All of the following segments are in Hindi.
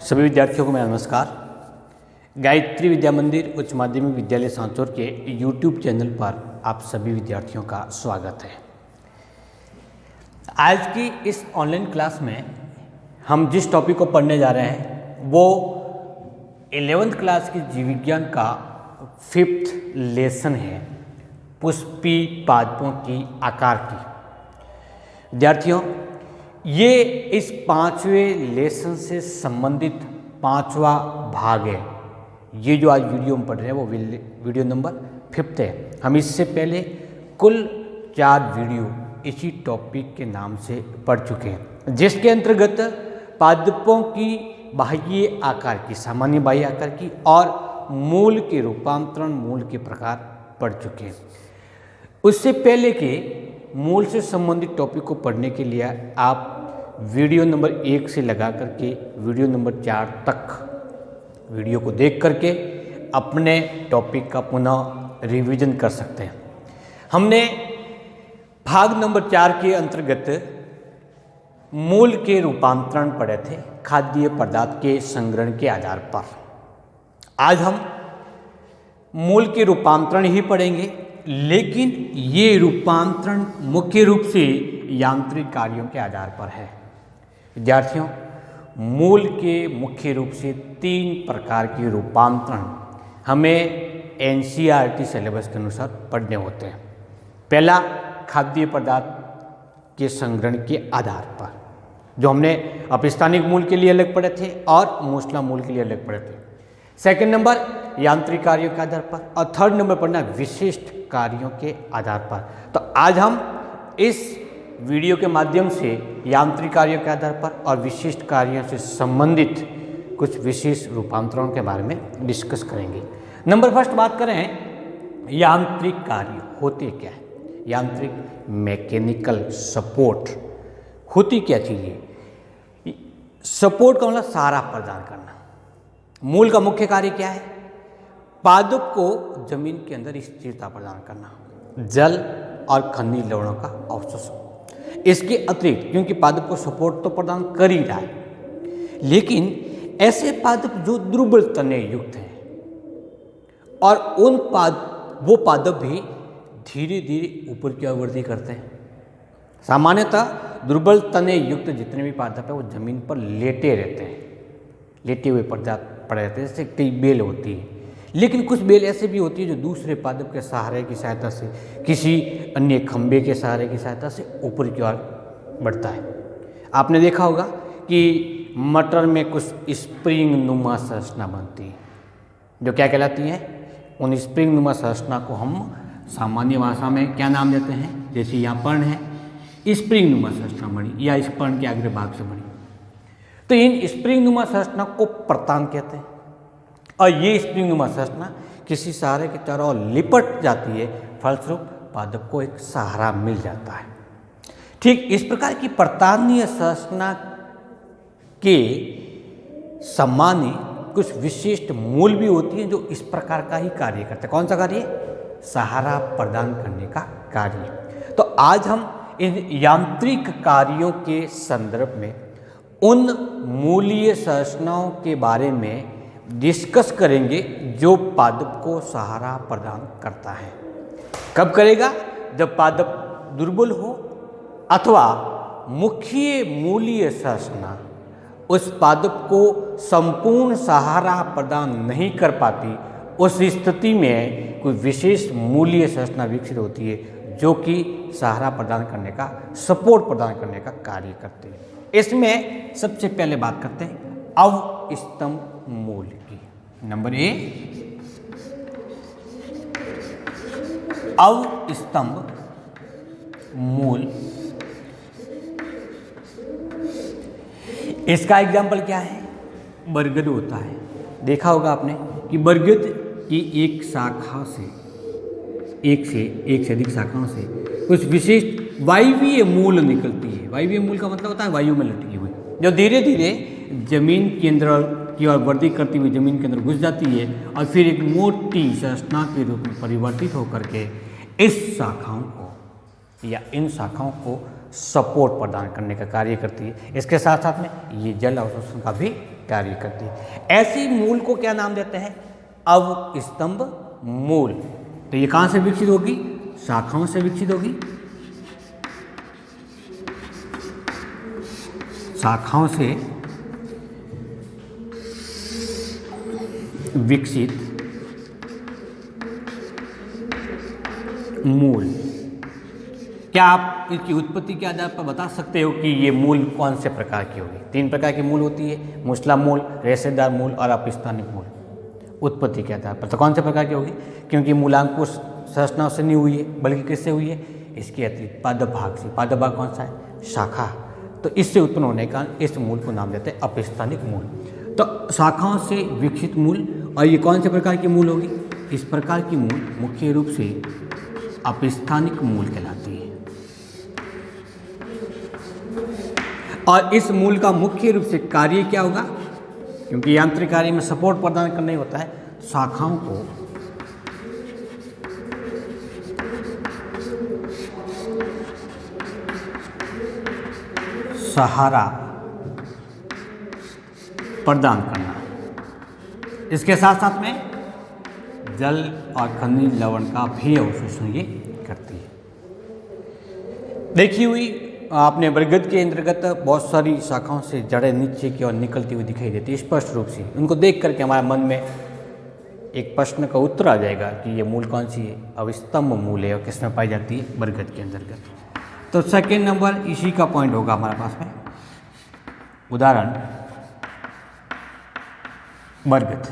सभी विद्यार्थियों को मेरा नमस्कार। गायत्री विद्या मंदिर उच्च माध्यमिक विद्यालय सांचौर के YouTube चैनल पर आप सभी विद्यार्थियों का स्वागत है। आज की इस ऑनलाइन क्लास में हम जिस टॉपिक को पढ़ने जा रहे हैं वो 11th क्लास की जीव विज्ञान का 5th लेसन है, पुष्पी पादपों की आकार की। विद्यार्थियों, ये इस 5वें लेसन से संबंधित 5वां भाग है। ये जो आज वीडियो हम पढ़ रहे हैं वो वीडियो नंबर 5 है। हम इससे पहले कुल 4 वीडियो इसी टॉपिक के नाम से पढ़ चुके हैं, जिसके अंतर्गत पादपों की बाह्य आकार की, सामान्य बाह्य आकार की और मूल के रूपांतरण, मूल के प्रकार पढ़ चुके हैं। उससे पहले के मूल से संबंधित टॉपिक को पढ़ने के लिए आप वीडियो नंबर 1 से लगा करके वीडियो नंबर 4 तक वीडियो को देख करके अपने टॉपिक का पुनः रिवीजन कर सकते हैं। हमने भाग नंबर 4 के अंतर्गत मूल के रूपांतरण पढ़े थे, खाद्य पदार्थ के संग्रहण के आधार पर। आज हम मूल के रूपांतरण ही पढ़ेंगे, लेकिन ये रूपांतरण मुख्य रूप से यांत्रिक कार्यों के आधार पर है। विद्यार्थियों, मूल के मुख्य रूप से 3 प्रकार के रूपांतरण हमें NCERT सिलेबस के अनुसार पढ़ने होते हैं। पहला, खाद्य पदार्थ के संग्रहण के आधार पर, जो हमने अपस्थानिक मूल के लिए अलग पढ़े थे और मूसला मूल के लिए अलग पढ़े थे। सेकंड नंबर, यांत्रिक कार्यों के आधार पर, और थर्ड नंबर पढ़ना विशिष्ट कार्यों के आधार पर। तो आज हम इस वीडियो के माध्यम से यांत्रिक कार्यों के आधार पर और विशिष्ट कार्यों से संबंधित कुछ विशेष रूपांतरों के बारे में डिस्कस करेंगे। नंबर फर्स्ट बात करें, यांत्रिक कार्य होते क्या है। यांत्रिक मैकेनिकल सपोर्ट होती क्या चीज़ है। सपोर्ट का मतलब सहारा प्रदान करना। मूल का मुख्य कार्य क्या है? पादप को जमीन के अंदर स्थिरता प्रदान करना, जल और खनिज लवणों का अवशोषण। इसके अतिरिक्त, क्योंकि पादप को सपोर्ट तो प्रदान कर ही रहा है, लेकिन ऐसे पादप जो दुर्बल तने युक्त हैं और वो पादप भी धीरे धीरे ऊपर की ओर वृद्धि करते हैं। सामान्यतः दुर्बल तने युक्त जितने भी पादप है वो जमीन पर लेटे रहते हैं, लेटे हुए पड़े रहते हैं। जैसे कई बेल होती है, लेकिन कुछ बेल ऐसे भी होती है जो दूसरे पादप के सहारे की सहायता से, किसी अन्य खंभे के सहारे की सहायता से ऊपर की ओर बढ़ता है। आपने देखा होगा कि मटर में कुछ स्प्रिंग नुमा संरचना बनती है, जो क्या कहलाती है। उन स्प्रिंग नुमा संरचना को हम सामान्य भाषा में क्या नाम देते हैं? जैसे यहाँ पर्ण है, स्प्रिंग नुमा संरचना बनी, या इस पर्ण के अग्र भाग से बनी। तो इन स्प्रिंग नुमा संरचना को प्रतान कहते हैं, और ये स्प्रिंग नुमा संरचना किसी सहारे की चारों ओर लिपट जाती है, फलस्वरूप पादप को एक सहारा मिल जाता है। ठीक इस प्रकार की प्रतानीय संरचना के सामान्य कुछ विशिष्ट मूल भी होती हैं जो इस प्रकार का ही कार्य करते हैं। कौन सा कार्य? सहारा प्रदान करने का कार्य। तो आज हम इन यांत्रिक कार्यों के संदर्भ में उन मूलीय संरचनाओं के बारे में डिस्कस करेंगे जो पादप को सहारा प्रदान करता है। कब करेगा? जब पादप दुर्बल हो अथवा मुख्य मूलीय संरचना उस पादप को संपूर्ण सहारा प्रदान नहीं कर पाती। उस स्थिति में कोई विशेष मूलीय संरचना विकसित होती है जो कि सहारा प्रदान करने का, सपोर्ट प्रदान करने का कार्य करती है। इसमें सबसे पहले बात करते हैं अवस्तंभ मूल की। नंबर 1, अवस्तंभ मूल। इसका एग्जाम्पल क्या है? बरगद होता है। देखा होगा आपने कि बरगद की एक शाखा से, एक से अधिक शाखाओं से कुछ विशिष्ट वायवीय मूल निकलती है। वायवीय मूल का मतलब होता है वायु में लटकी हुई, जो धीरे धीरे जमीन के अंदर की ओर वृद्धि करती हुई जमीन के अंदर घुस जाती है और फिर एक मोटी संरचना के रूप में परिवर्तित होकर के इस शाखाओं को या इन शाखाओं को सपोर्ट प्रदान करने का कार्य करती है। इसके साथ साथ में ये जल अवशोषण का भी कार्य करती है। ऐसी मूल को क्या नाम देते हैं? अवस्तंभ मूल। तो ये कहाँ से विकसित होगी? शाखाओं से विकसित होगी, शाखाओं से विकसित मूल। क्या आप इसकी उत्पत्ति के आधार पर बता सकते हो कि ये मूल कौन से प्रकार की होगी? 3 प्रकार की मूल होती है, मूसला मूल, रेशेदार मूल और अपस्थानिक मूल। उत्पत्ति के आधार पर तो कौन से प्रकार की होगी? क्योंकि मूलांकुर संरचनाओं से नहीं हुई है, बल्कि किससे हुई है? इसके अतिरिक्त पादभाग से। पादभाग कौन सा है? शाखा। तो इससे उत्पन्न होने का इस मूल को नाम देते हैं अपस्थानिक मूल। तो शाखाओं से विकसित मूल। और ये कौन से प्रकार की मूल होगी? इस प्रकार की मूल मुख्य रूप से अपस्थानिक मूल कहलाती है। और इस मूल का मुख्य रूप से कार्य क्या होगा? क्योंकि यांत्रिक कार्य में सपोर्ट प्रदान करना ही होता है, शाखाओं को सहारा प्रदान करना। इसके साथ साथ में जल और खनिज लवण का भी अवशोषण ये करती है। देखी हुई आपने बरगद के अंतर्गत बहुत सारी शाखाओं से जड़ें नीचे की ओर निकलती हुई दिखाई देती है स्पष्ट रूप से। उनको देख करके हमारे मन में एक प्रश्न का उत्तर आ जाएगा कि ये मूल कौन सी है? अवस्तंभ मूल है। और किसमें पाई जाती है? बरगद के अंतर्गत। तो सेकेंड नंबर इसी का पॉइंट होगा हमारे पास में। उदाहरण बरगद।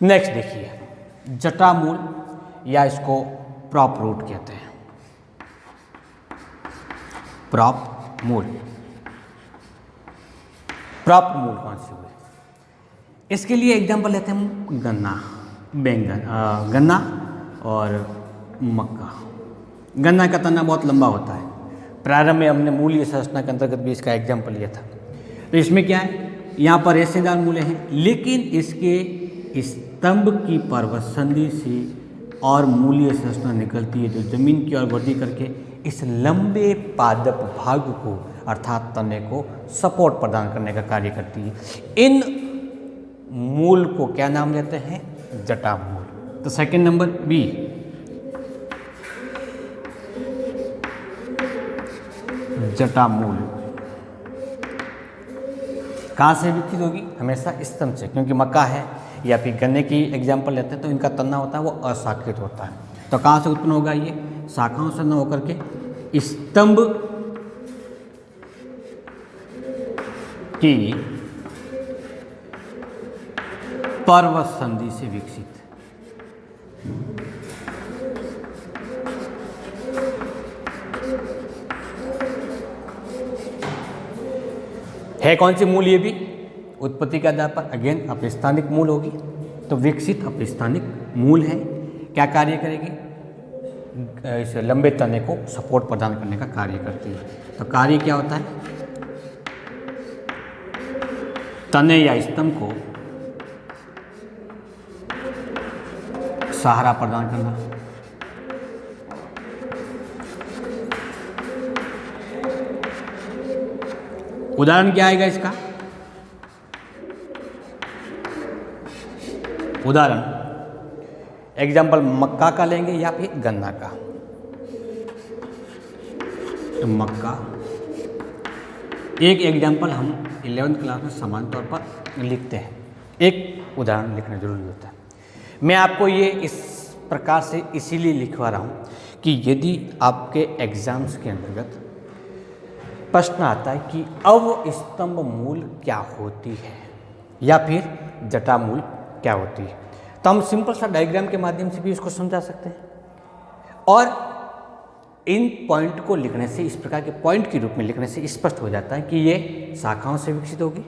नेक्स्ट देखिए, जटामूल या इसको प्रॉप रूट कहते हैं। प्रॉप मूल। प्रॉप मूल कौन सी हुई? इसके लिए एग्जांपल लेते हैं हम गन्ना, बैंगन, गन्ना और मक्का। गन्ना का तना बहुत लंबा होता है। प्रारंभ में हमने मूलीय संरचना के अंतर्गत भी इसका एग्जाम्पल लिया था। तो इसमें क्या है? यहाँ पर रेशेदार मूल्य हैं, लेकिन इसके स्तंभ की पर्वतसंधि से और मूलीय संरचना निकलती है जो जमीन की ओर वृद्धि करके इस लंबे पादप भाग को अर्थात तने को सपोर्ट प्रदान करने का कार्य करती है। इन मूल को क्या नाम देते हैं? जटामूल। तो सेकंड नंबर बी, जटामूल कहाँ से विकसित होगी? हमेशा स्तंभ से, क्योंकि मक्का है या फिर गन्ने की एग्जाम्पल लेते हैं तो इनका तना होता है वो अशाखित होता है। तो कहाँ से उत्पन्न होगा? ये शाखाओं से न होकर के स्तंभ की पर्वतसंधि से विकसित। है कौन सी मूल? ये भी उत्पत्ति के आधार पर अगेन अपस्थानिक मूल होगी। तो विकसित अपस्थानिक मूल है, क्या कार्य करेगी? इस लंबे तने को सपोर्ट प्रदान करने का कार्य करती है। तो कार्य क्या होता है? तने या स्तंभ को सहारा प्रदान करना। उदाहरण क्या आएगा इसका? उदाहरण एग्जाम्पल मक्का का लेंगे या फिर गन्ना का। तो मक्का एक एग्जाम्पल हम 11th क्लास में समान तौर पर लिखते हैं। एक उदाहरण लिखना जरूरी होता है। मैं आपको ये इस प्रकार से इसीलिए लिखवा रहा हूँ कि यदि आपके एग्जाम्स के अंतर्गत प्रश्न आता है कि अवस्तंभ मूल क्या होती है या फिर जटामूल क्या होती है, तो हम सिंपल सा डायग्राम के माध्यम से भी इसको समझा सकते हैं। और इन पॉइंट को लिखने से, इस प्रकार के पॉइंट के रूप में लिखने से स्पष्ट हो जाता है कि ये शाखाओं से विकसित होगी।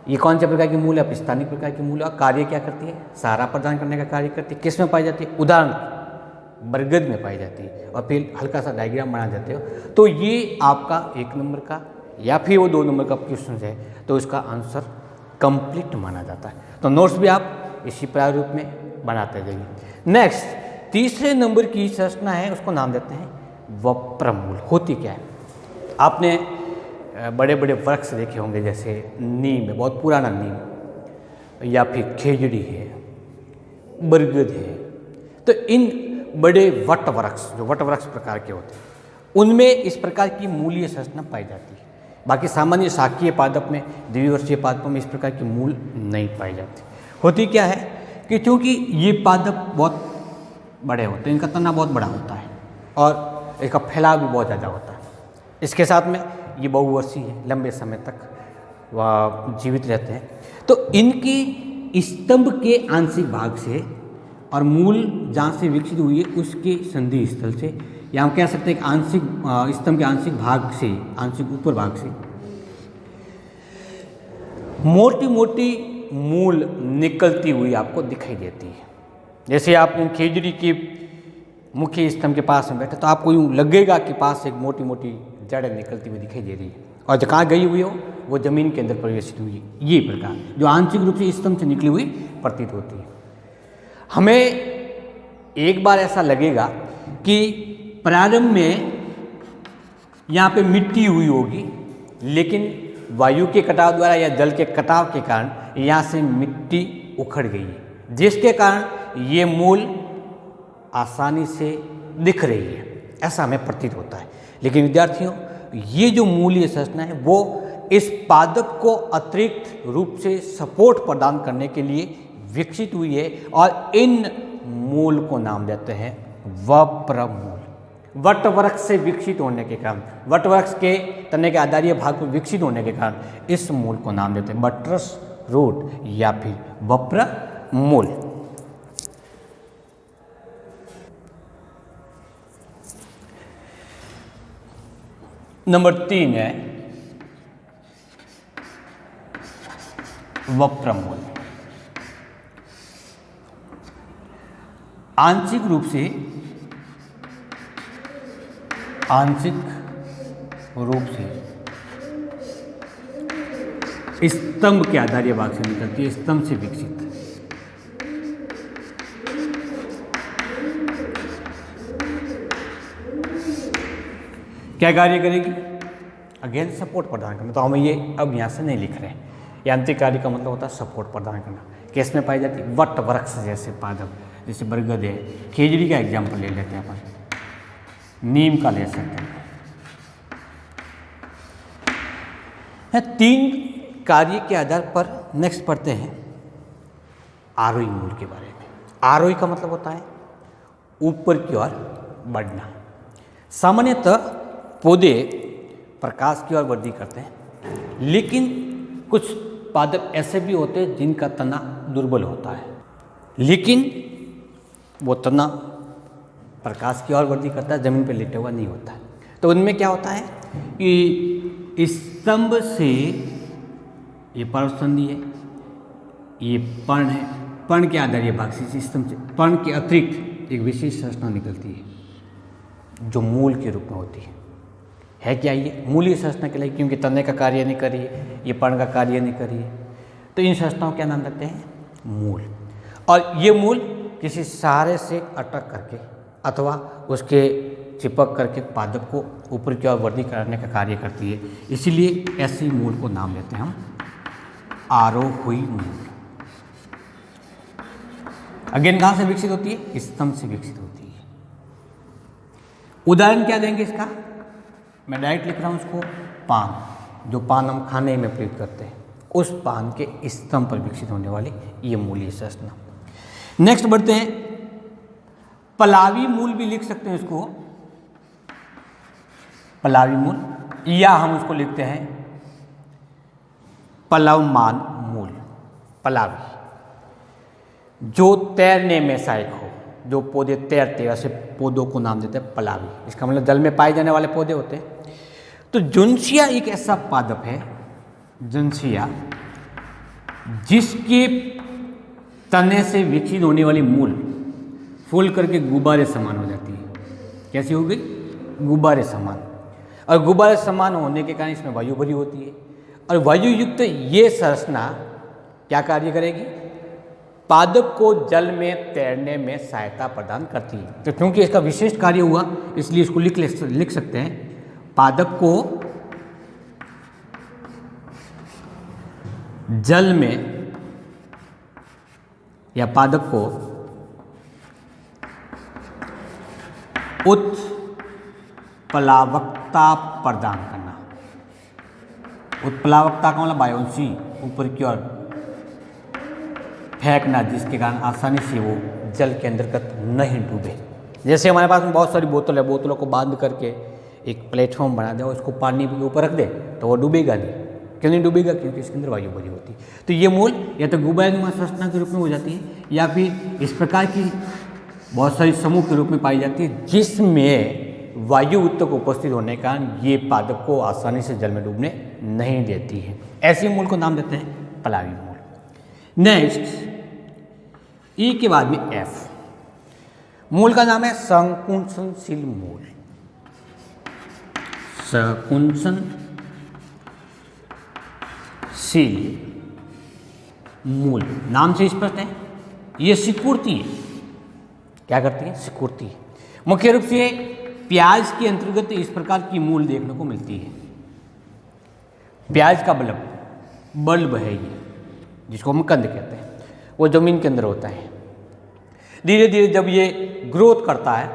ये कौन से प्रकार की मूल है? अपस्थानिक प्रकार की मूल। और कार्य क्या करती है? सहारा प्रदान करने का कार्य करती है। किस में पाई जाती है? उदाहरण बरगद में पाई जाती है। और फिर हल्का सा डायग्राम बना देते हो तो ये आपका 1 नंबर का या फिर वो 2 नंबर का क्वेश्चन है तो इसका आंसर कंप्लीट माना जाता है। तो नोट्स भी आप इसी प्रारूप में बनाते जाइए। नेक्स्ट तीसरे नंबर की संरचना है, उसको नाम देते हैं वप्रमूल। होती क्या है? आपने बड़े बड़े वृक्ष देखे होंगे, जैसे नीम है, बहुत पुराना नीम, या फिर खेजड़ी है, बरगद है। तो इन बड़े वट वृक्ष, जो वट वृक्ष प्रकार के होते हैं, उनमें इस प्रकार की मूलीय संरचना पाई जाती है। बाकी सामान्य शाकीय पादप में, द्विवर्षीय पादपों में इस प्रकार की मूल नहीं पाई जाती। होती क्या है कि चूँकि ये पादप बहुत बड़े होते हैं, इनका तना बहुत बड़ा होता है और इसका फैलाव भी बहुत ज़्यादा होता है। इसके साथ में ये बहुवर्षीय है, लंबे समय तक वह जीवित रहते हैं। तो इनकी स्तंभ के आंशिक भाग से और मूल जहाँ से विकसित हुई है उसके संधि स्थल से, या हम कह सकते हैं कि आंशिक स्तंभ के आंशिक भाग से, आंशिक ऊपर भाग से मोटी मोटी मूल निकलती हुई आपको दिखाई देती है। जैसे आप खेजड़ी के मुख्य स्तंभ के पास में बैठे तो आपको यूँ लगेगा कि पास से एक मोटी मोटी जड़ निकलती हुई दिखाई दे रही है, और जो कहाँ गई हुई हो वो जमीन के अंदर प्रवेशित हुई है। ये प्रकार जो आंशिक रूप से स्तंभ से निकली हुई प्रतीत होती है। हमें एक बार ऐसा लगेगा कि प्रारंभ में यहाँ पे मिट्टी हुई होगी, लेकिन वायु के कटाव द्वारा या जल के कटाव के कारण यहाँ से मिट्टी उखड़ गई है, जिसके कारण ये मूल आसानी से दिख रही है, ऐसा हमें प्रतीत होता है। लेकिन विद्यार्थियों, ये जो मूलीय संरचना है वो इस पादप को अतिरिक्त रूप से सपोर्ट प्रदान करने के लिए विकसित हुई है, और इन मूल को नाम देते हैं वप्रमूल। वट वृक्ष से विकसित होने के कारण, वट वृक्ष के तने के आधारीय भाग पर विकसित होने के कारण इस मूल को नाम देते हैं बट्रस रूट या फिर वप्रमूल। नंबर 3 है वप्रमूल। आंशिक रूप से स्तंभ के आधारीय भाग से निकलती है, स्तंभ से विकसित। क्या कार्य करेगी? अगेन सपोर्ट प्रदान करना। तो हम ये अब यहाँ से नहीं लिख रहे हैं। यांत्रिक कार्य का मतलब होता है सपोर्ट प्रदान करना। किस में पाई जाती है? वट वृक्ष जैसे पादप, जैसे बरगद है, खेजड़ी का एग्जाम्पल ले लेते हैं अपन, नीम का ले सकते हैं। 3 कार्य के आधार पर नेक्स्ट पढ़ते हैं आरोही मूल के बारे में। आरोही का मतलब होता है ऊपर की ओर बढ़ना। सामान्यतः पौधे प्रकाश की ओर वृद्धि करते हैं, लेकिन कुछ पादप ऐसे भी होते हैं जिनका तना दुर्बल होता है, लेकिन वो तना प्रकाश की ओर वृद्धि करता है, जमीन पर लेटा हुआ नहीं होता है। तो उनमें क्या होता है कि स्तंभ से ये पर्णसंधि है, ये पर्ण है, पर्ण के आधारीय भाग से, स्तंभ से पर्ण के अतिरिक्त एक विशेष संरचना निकलती है जो मूल के रूप में होती है क्या? ये मूलीय संरचना के लिए, क्योंकि तने का कार्य नहीं कर रही है, ये पर्ण का कार्य नहीं कर रही है, तो इन संरचनाओं क्या नाम रखते हैं? मूल। और ये मूल किसी सहारे से अटक करके अथवा उसके चिपक करके पादप को ऊपर की ओर वृद्धि करने का कार्य करती है, इसीलिए ऐसे मूल को नाम देते हैं हम आरोही मूल। अगेन कहाँ से विकसित होती है? स्तंभ से विकसित होती है। उदाहरण क्या देंगे इसका? मैं डायरेक्ट लिख रहा हूँ उसको, पान। जो पान हम खाने में प्रयोग करते हैं, उस पान के स्तंभ पर विकसित होने वाली ये मूलीय संरचना। नेक्स्ट बढ़ते हैं, पलावी मूल भी लिख सकते हैं इसको, पलावी मूल, या हम उसको लिखते हैं पलवमान मूल। पलावी जो तैरने में सहायक हो, जो पौधे तैरते, वैसे पौधों को नाम देते हैं पलावी। इसका मतलब जल में पाए जाने वाले पौधे होते हैं। तो जुन्सिया एक ऐसा पादप है, जुन्सिया, जिसके तने से विकसित होने वाली मूल फूल करके गुब्बारे समान हो जाती है। कैसी हो गई? गुब्बारे समान। और गुब्बारे समान होने के कारण इसमें वायु भरी होती है, और वायु युक्त ये संरचना क्या कार्य करेगी? पादप को जल में तैरने में सहायता प्रदान करती है। तो क्योंकि इसका विशिष्ट कार्य हुआ, इसलिए इसको लिख सकते हैं, पादप को जल में या पादप को उत्प्लावकता प्रदान करना। उत्प्लावकता का मतलब वायुंशी ऊपर की ओर फेंकना, जिसके कारण आसानी से वो जल के अंतर्गत नहीं डूबे। जैसे हमारे पास में बहुत सारी बोतल है, बोतलों को बांध करके एक प्लेटफॉर्म बना दे और उसको पानी के ऊपर रख दे तो वो डूबेगा नहीं। क्यों नहीं डूबेगा? क्योंकि इसके अंदर वायु भरी होती है। तो ये मूल या तो गुबानुमा संरचना के रूप में हो जाती है या फिर इस प्रकार की बहुत सारी समूह के रूप में पाई जाती है, जिसमें वायु उत्तक उपस्थित होने के कारण ये पादप को आसानी से जल में डूबने नहीं देती है। ऐसे मूल को नाम देते हैं पलावी मूल। नेक्स्ट, ई के बाद में एफ, मूल का नाम है संकुचनशील मूल। संकुचनशील मूल नाम से स्पष्ट है, ये सिकुड़ती है। क्या करती है? सिकुड़ती है। मुख्य रूप से प्याज के अंतर्गत इस प्रकार की मूल देखने को मिलती है। प्याज का बल्ब है ये, जिसको हम कंद कहते हैं, वो जमीन के अंदर होता है। धीरे धीरे जब ये ग्रोथ करता है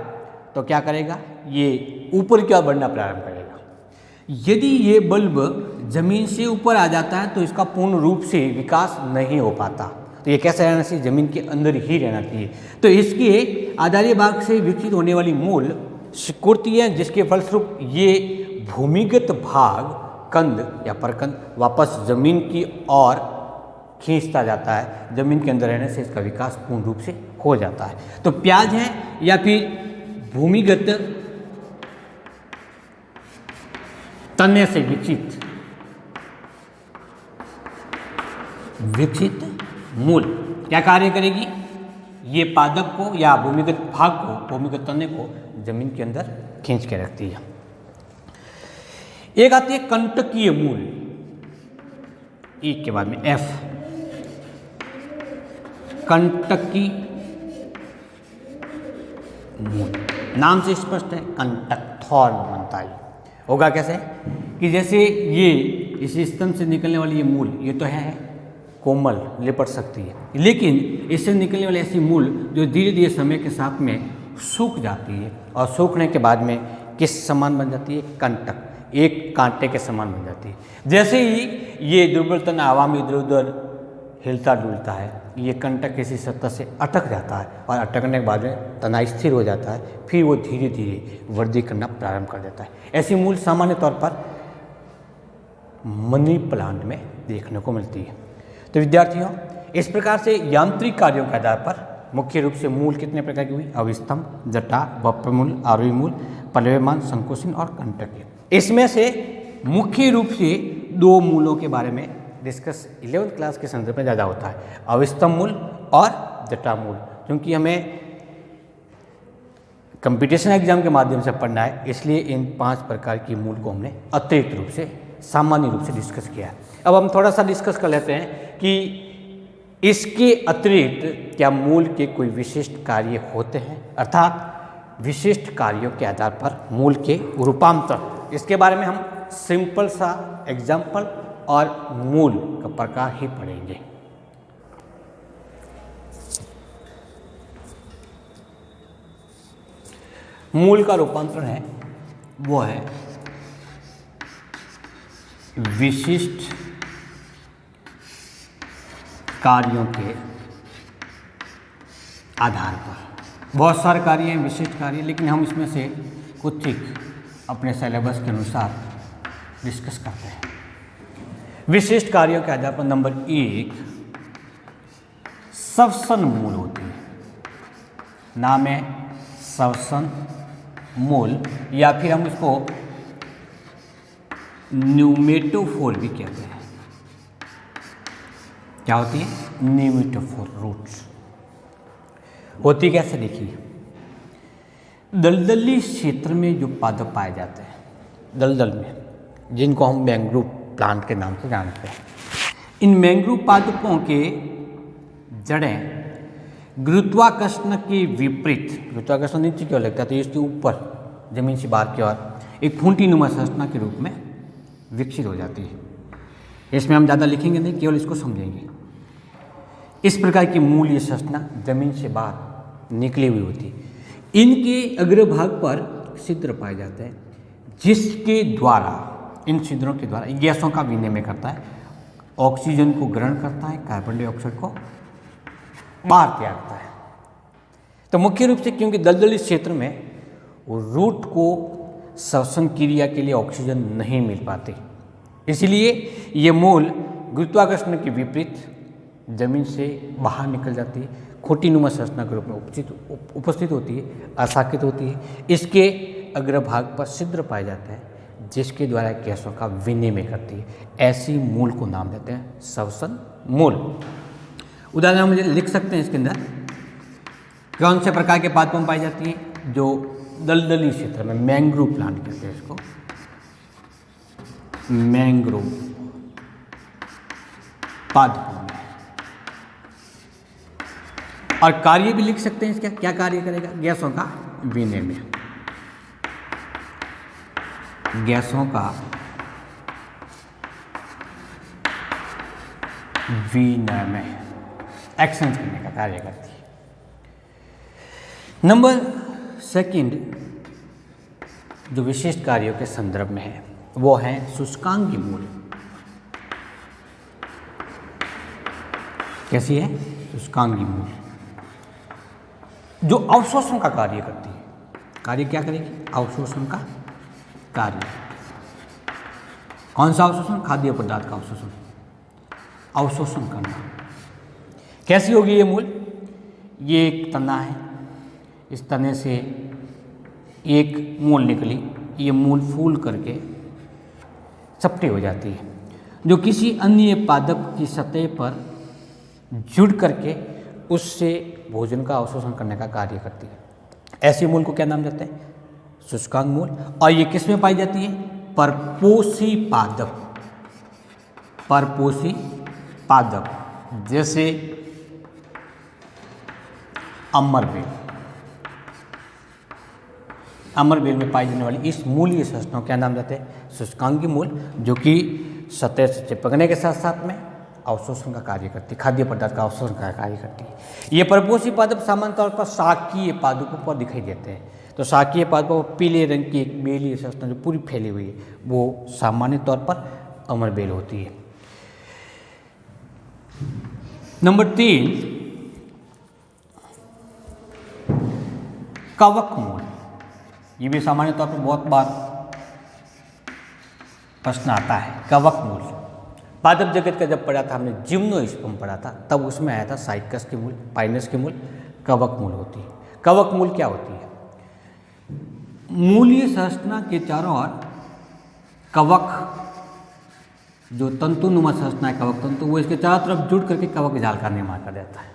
तो क्या करेगा? ये ऊपर की ओर बढ़ना प्रारंभ करेगा। यदि ये बल्ब जमीन से ऊपर आ जाता है तो इसका पूर्ण रूप से विकास नहीं हो पाता। तो ये कैसे रहना चाहिए? जमीन के अंदर ही रहना चाहिए। तो इसके आधारीय भाग से विकसित होने वाली मूल सिकुड़ती है, जिसके फलस्वरूप ये भूमिगत भाग कंद या परकंद वापस जमीन की ओर खींचता जाता है। जमीन के अंदर रहने से इसका विकास पूर्ण रूप से हो जाता है। तो प्याज है या फिर भूमिगत तने से विकसित मूल क्या कार्य करेगी? ये पादप को या भूमिगत भाग को, भूमिगत तने को जमीन के अंदर खींच के रखती है। एक आती है कंटकीय मूल, ई के बाद में एफ, कंटकी मूल। नाम से स्पष्ट है, कंटक थॉर्न बनता है। होगा कैसे कि जैसे ये इस स्तंभ से निकलने वाली ये मूल, ये तो है कोमल, लिपट सकती है, लेकिन इससे निकलने वाली ऐसी मूल जो धीरे धीरे समय के साथ में सूख जाती है और सूखने के बाद में किस समान बन जाती है? कंटक, एक कांटे के समान बन जाती है। जैसे ही ये दुर्बल तना हवा में इधर उधर हिलता डुलता है, ये कंटक किसी सतह से अटक जाता है और अटकने के बाद में तना स्थिर हो जाता है, फिर वो धीरे धीरे वृद्धि करना प्रारंभ कर देता है। ऐसी मूल सामान्य तौर पर मनी प्लांट में देखने को मिलती है। तो विद्यार्थियों, इस प्रकार से यांत्रिक कार्यों के आधार पर मुख्य रूप से मूल कितने प्रकार की हुई? अविस्तंभ, जटा, वप्र मूल, आरोही मूल, पल्लवीमान, संकोचन और कंटकीय। इसमें से मुख्य रूप से दो मूलों के बारे में डिस्कस 11th क्लास के संदर्भ में ज़्यादा होता है, अविस्तंभ मूल और जटा मूल। क्योंकि हमें कंपटीशन एग्जाम के माध्यम से पढ़ना है, इसलिए इन 5 प्रकार की मूल को हमने अतिरिक्त रूप से, सामान्य रूप से डिस्कस किया है। अब हम थोड़ा सा डिस्कस कर लेते हैं कि इसके अतिरिक्त क्या मूल के कोई विशिष्ट कार्य होते हैं, अर्थात विशिष्ट कार्यों के आधार पर मूल के रूपांतर। इसके बारे में हम सिंपल सा एग्जाम्पल और मूल का प्रकार ही पढ़ेंगे। मूल का रूपांतरण है वो है विशिष्ट कार्यों के आधार पर। बहुत सारे कार्य हैं विशिष्ट कार्य, लेकिन हम इसमें से कुछ अपने सिलेबस के अनुसार डिस्कस करते हैं। विशिष्ट कार्यों के आधार पर नंबर 1 श्वसन मूल होती है। नाम है श्वसन मूल, या फिर हम इसको न्यूमेटोफोर भी कहते हैं। क्या होती है? न्यूमेटोफोर रूट्स होती कैसे? देखिए, दलदली क्षेत्र में जो पादप पाए जाते हैं दलदल में, जिनको हम मैंग्रोव प्लांट के नाम से जानते हैं, इन मैंग्रोव पादपों के जड़ें गुरुत्वाकर्षण के विपरीत, गुरुत्वाकर्षण नीचे क्यों लगता है तो इसके ऊपर जमीन से बाहर की ओर एक खूंटी नुमा संरचना के रूप में विकसित हो जाती है। इसमें हम ज़्यादा लिखेंगे नहीं, केवल इसको समझेंगे। इस प्रकार की मूल ये संरचना जमीन से बाहर निकली हुई होती है। इनके अग्रभाग पर छिद्र पाए जाते हैं, जिसके द्वारा, इन छिद्रों के द्वारा गैसों का विनिमय करता है, ऑक्सीजन को ग्रहण करता है, कार्बन डाइऑक्साइड को बाहर त्यागता है। तो मुख्य रूप से क्योंकि दलदली क्षेत्र में रूट को श्वसन क्रिया के लिए ऑक्सीजन नहीं मिल पाती, इसलिए ये मूल गुरुत्वाकर्षण के विपरीत जमीन से बाहर निकल जाती है, खोटीनुमा संरचना के रूप में उपस्थित होती है, अशाखित होती है। इसके अग्रभाग पर छिद्र पाए जाते हैं, जिसके द्वारा गैसों का विनिमय करती है। ऐसी मूल को नाम देते हैं श्वसन मूल। उदाहरण हम मुझे लिख सकते हैं इसके अंदर कौन से प्रकार के पादपों में पाई जाती है, जो दलदली क्षेत्र में, मैंग्रोव प्लांट कहते हैं इसको, मैंग्रोव पादपों में। और कार्य भी लिख सकते हैं इसका, क्या कार्य करेगा, गैसों का विनिमय, गैसों का विनिमय, एक्सचेंज करने का कार्य करती है। नंबर सेकंड जो विशिष्ट कार्यों के संदर्भ में है वो है शुष्कांगी मूल। कैसी है? शुष्कांगी मूल, जो अवशोषण का कार्य करती है। कार्य क्या करेगी? अवशोषण का कार्य। कौन सा अवशोषण? खाद्य पदार्थ का अवशोषण, अवशोषण करना। कैसी होगी ये मूल? ये एक तना है, इस तने से एक मूल निकली, ये मूल फूल करके चपटी हो जाती है, जो किसी अन्य पादप की सतह पर जुड़ करके उससे भोजन का अवशोषण करने का कार्य करती है। ऐसे मूल को क्या नाम देते हैं? शुष्कांग मूल। और ये किस में पाई जाती है? परपोषी पादप, परपोषी पादप, जैसे अमरबेल। अमरबेल में पाई जाने वाली इस मूलीय संरचना को क्या नाम देते हैं? शुष्कांगी मूल, जो कि सतह से चिपकने के साथ साथ में अवशोषण का कार्य करती है, खाद्य पदार्थ का अवशोषण का कार्य करती है। ये परपोषी पादप सामान्य तौर पर शाकीय पादपों पर दिखाई देते हैं। तो शाकीय पादपों पर पीले रंग की एक बेलीय संरचना जो पूरी फैली हुई है, वो सामान्य तौर पर अमरबेल होती है। नंबर 3 कवक मूल। ये भी सामान्य तौर पर बहुत बार प्रश्न आता है। कवक मूल पादप जगत का जब पढ़ा था हमने, जिम्नोस्पर्म पढ़ा था, तब उसमें आया था साइकस के मूल, पाइनस के मूल, कवक मूल होती है। कवक मूल क्या होती है? मूलीय संरचना के चारों ओर कवक, जो तंतुनुमा संरचना है कवक तंतु, वो इसके चारों तरफ जुड़ करके कवक जाल का निर्माण कर देता है।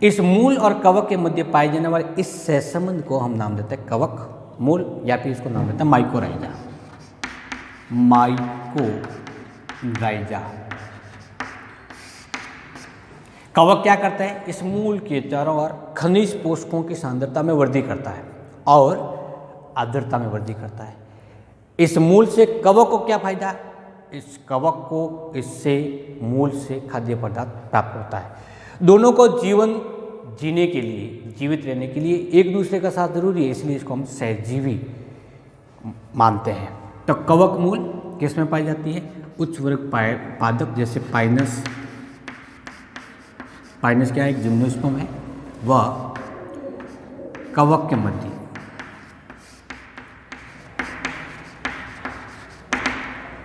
इस मूल और कवक के मध्य पाए जाने वाले इस सहसंबंध को हम नाम देते हैं कवक मूल, या फिर इसको नाम देते हैं माइकोराइजा। माइकोराइजा। कवक क्या करता है? इस मूल के चारों ओर खनिज पोषकों की सांद्रता में वृद्धि करता है और आर्द्रता में वृद्धि करता है। इस मूल से कवक को क्या फायदा? इस कवक को इससे मूल से खाद्य पदार्थ प्राप्त होता है। दोनों को जीवन जीने के लिए, जीवित रहने के लिए एक दूसरे का साथ जरूरी है, इसलिए इसको हम सहजीवी मानते हैं। तो कवक मूल किस में पाई जाती है? उच्च वर्ग पादप जैसे पाइनस। पाइनस क्या है? एक जिम्नोस्पर्म है, वह कवक के मध्य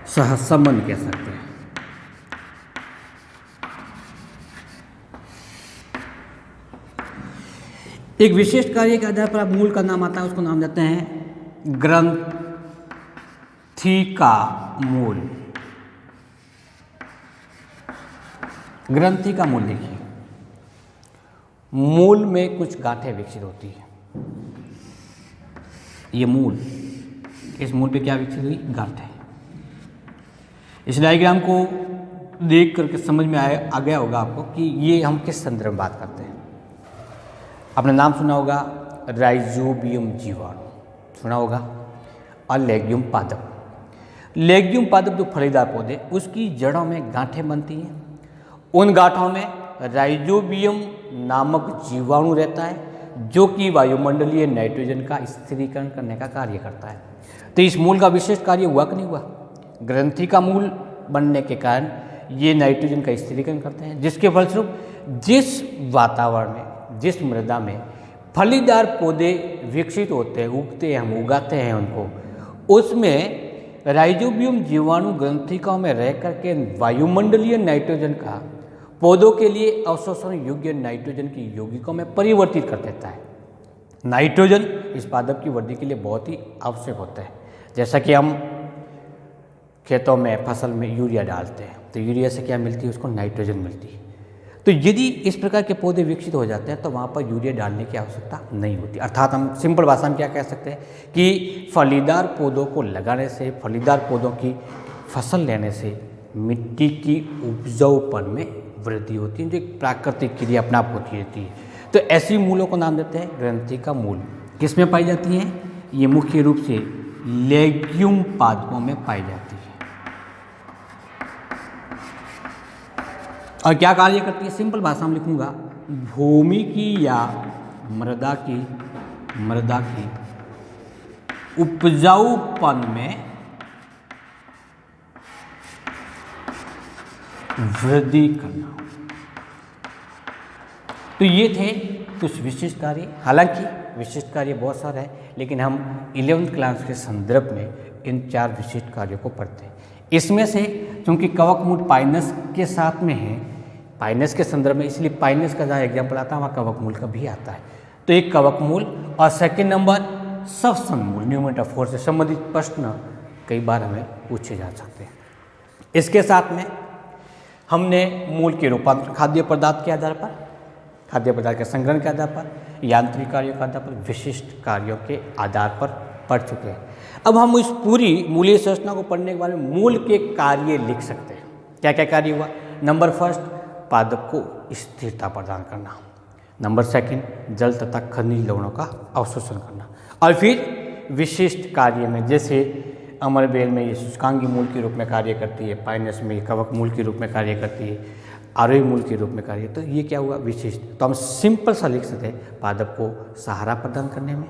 सहसंबंध कह सकते हैं। एक विशिष्ट कार्य के आधार पर आप मूल का नाम आता है, उसको नाम देते हैं ग्रंथिका मूल। ग्रंथिका मूल देखिए, मूल में कुछ गांठें विकसित होती है। ये मूल, इस मूल पे क्या विकसित हुई? गांठें। इस डायग्राम को देख करके समझ में आ गया होगा आपको कि ये हम किस संदर्भ में बात करते हैं। आपने नाम सुना होगा राइजोबियम जीवाणु, सुना होगा, और लेग्यूम पादप। लेग्यूम पादप जो फलीदार पौधे, उसकी जड़ों में गांठें बनती हैं। उन गांठों में राइजोबियम नामक जीवाणु रहता है, जो कि वायुमंडलीय नाइट्रोजन का स्थिरीकरण करने का कार्य करता है। तो इस मूल का विशेष कार्य हुआ कि नहीं हुआ? ग्रंथि का मूल बनने के कारण ये नाइट्रोजन का स्थिरीकरण करते हैं, जिसके फलस्वरूप जिस वातावरण में, जिस मृदा में फलीदार पौधे विकसित होते हैं, उगते हैं, हम उगाते हैं उनको, उसमें राइजोबियम जीवाणु ग्रंथिकाओं में रह करके वायुमंडलीय नाइट्रोजन का पौधों के लिए अवशोषण योग्य नाइट्रोजन की यौगिकों में परिवर्तित कर देता है। नाइट्रोजन इस पादप की वृद्धि के लिए बहुत ही आवश्यक होता है। जैसा कि हम खेतों में, फसल में यूरिया डालते हैं, तो यूरिया से क्या मिलती है? उसको नाइट्रोजन मिलती है। तो यदि इस प्रकार के पौधे विकसित हो जाते हैं तो वहाँ पर यूरिया डालने की आवश्यकता नहीं होती। अर्थात हम सिंपल भाषा में क्या कह सकते हैं कि फलीदार पौधों को लगाने से, फलीदार पौधों की फसल लेने से मिट्टी की उपजाऊपन में वृद्धि होती है, जो एक प्राकृतिक क्रिया अपने आप होती रहती है। तो ऐसी मूलों को नाम देते हैं ग्रंथि का मूल। किसमें पाई जाती है? ये मुख्य रूप से लेग्यूम पादपों में पाई जाती है। और क्या कार्य करती है? सिंपल भाषा में लिखूंगा, भूमि की या मृदा की उपजाऊपन में वृद्धि करना। तो ये थे कुछ विशिष्ट कार्य। हालांकि विशिष्ट कार्य बहुत सारे हैं, लेकिन हम 11वीं क्लास के संदर्भ में इन 4 विशिष्ट कार्यों को पढ़ते हैं। इसमें से क्योंकि कवकमूल पाइनस के साथ में है, पाइनस के संदर्भ में, इसलिए पाइनस का जहाँ एग्जाम्पल आता है वहाँ कवकमूल का भी आता है। तो एक कवकमूल और सेकंड नंबर सवसनमूल, न्यूमेटाफोर से संबंधित प्रश्न कई बार हमें पूछे जा सकते हैं। इसके साथ में हमने मूल के रूपांतरण खाद्य पदार्थ के आधार पर, खाद्य पदार्थ के संग्रहण के आधार पर, यांत्रिक कार्यों के आधार पर, विशिष्ट कार्यों के आधार पर पढ़ चुके हैं। अब हम इस पूरी मूलीय संरचना को पढ़ने के बाद में मूल के कार्य लिख सकते हैं। क्या क्या कार्य हुआ? नंबर फर्स्ट, पादप को स्थिरता प्रदान करना। नंबर सेकंड, जल तथा खनिज लवणों का अवशोषण करना। और फिर विशिष्ट कार्य में, जैसे अमरबेल में ये शुष्कांगी मूल के रूप में कार्य करती है, पाइनस में कवक मूल के रूप में कार्य करती है, आरोही मूल के रूप में कार्य। तो ये क्या हुआ? विशिष्ट। तो हम सिंपल सा लिख सकते हैं, पादप को सहारा प्रदान करने में,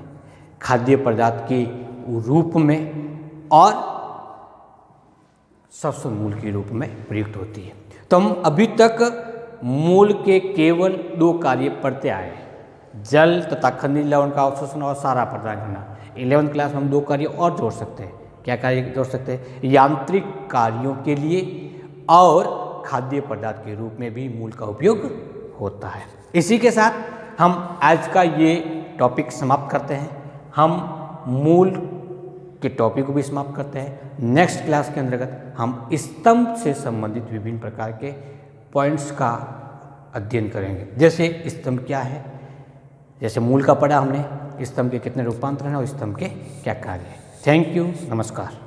खाद्य पदार्थ के रूप में और सवसन मूल के रूप में प्रयुक्त होती है। तो हम अभी तक मूल के केवल 2 कार्य पढ़ते आए हैं, जल तथा खनिज लवण का अवशोषण और सहारा प्रदान करना। 11वीं क्लास में हम 2 कार्य और जोड़ सकते हैं। क्या कार्य जोड़ सकते हैं? यांत्रिक कार्यों के लिए और खाद्य पदार्थ के रूप में भी मूल का उपयोग होता है। इसी के साथ हम आज का ये टॉपिक समाप्त करते हैं। हम मूल के टॉपिक को भी समाप्त करते हैं। नेक्स्ट क्लास के अंतर्गत हम स्तंभ से संबंधित विभिन्न प्रकार के पॉइंट्स का अध्ययन करेंगे। जैसे स्तंभ क्या है, जैसे मूल का पढ़ा हमने, स्तंभ के कितने रूपांतरण हैं और स्तंभ के क्या कार्य हैं। थैंक यू, नमस्कार।